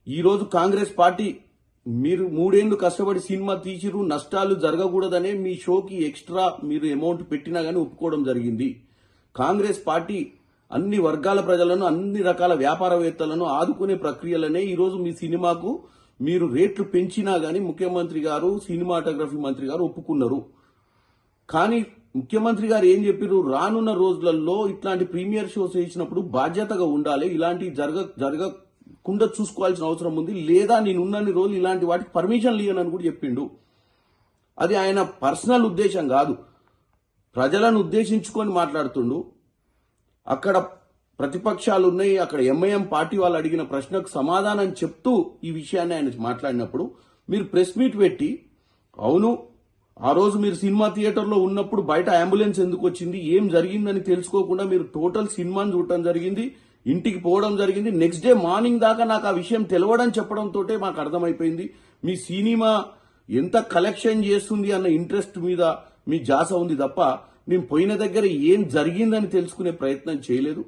ఈరోజు కాంగ్రెస్ పార్టీ మీరు 3 ఏళ్లు కష్టపడి సినిమా తీసిరు, నష్టాలు జరగకూడదనే మీ షోకి ఎక్స్ట్రా మీరు అమౌంట్ పెట్టినా గానీ ఒప్పుకోవడం జరిగింది. కాంగ్రెస్ పార్టీ అన్ని వర్గాల ప్రజలను, అన్ని రకాల వ్యాపారవేత్తలను ఆదుకునే ప్రక్రియలనే ఈరోజు మీ సినిమాకు మీరు రేట్లు పెంచినా గానీ ముఖ్యమంత్రి గారు, సినిమాటోగ్రఫీ మంత్రి గారు ఒప్పుకున్నారు. కానీ ముఖ్యమంత్రి గారు ఏం చెప్పారు, రానున్న రోజులలో ఇట్లాంటి ప్రీమియర్ షోస్ వేసినప్పుడు బాధ్యతగా ఉండాలి, ఇలాంటి జరగకుండా చూసుకోవాల్సిన అవసరం ఉంది, లేదా నేనున్నన్ని రోజులు ఇలాంటి వాటికి పర్మిషన్ ఇయ్యనని కూడా చెప్పిండు. అది ఆయన పర్సనల్ ఉద్దేశం కాదు, ప్రజలను ఉద్దేశించుకొని మాట్లాడుతుండు. అక్కడ ప్రతిపక్షాలు ఉన్నాయి, అక్కడ ఎంఐఎం పార్టీ వాళ్ళు అడిగిన ప్రశ్నకు సమాధానం చెప్తూ ఈ విషయాన్ని ఆయన మాట్లాడినప్పుడు మీరు ప్రెస్ మీట్ పెట్టి, అవును ఆ రోజు మీరు సినిమా థియేటర్లో ఉన్నప్పుడు బయట అంబులెన్స్ ఎందుకు వచ్చింది, ఏం జరిగిందని తెలుసుకోకుండా మీరు టోటల్ సినిమాని చూడటం జరిగింది, ఇంటికి పోవడం జరిగింది. నెక్స్ట్ డే మార్నింగ్ దాకా నాకు ఆ విషయం తెలవడం చెప్పడంతో మాకు అర్థమైపోయింది మీ సినిమా ఎంత కలెక్షన్ చేస్తుంది అన్న ఇంట్రెస్ట్ మీద మీ జాస ఉంది తప్ప మేము పోయిన దగ్గర ఏం జరిగిందని తెలుసుకునే ప్రయత్నం చేయలేదు.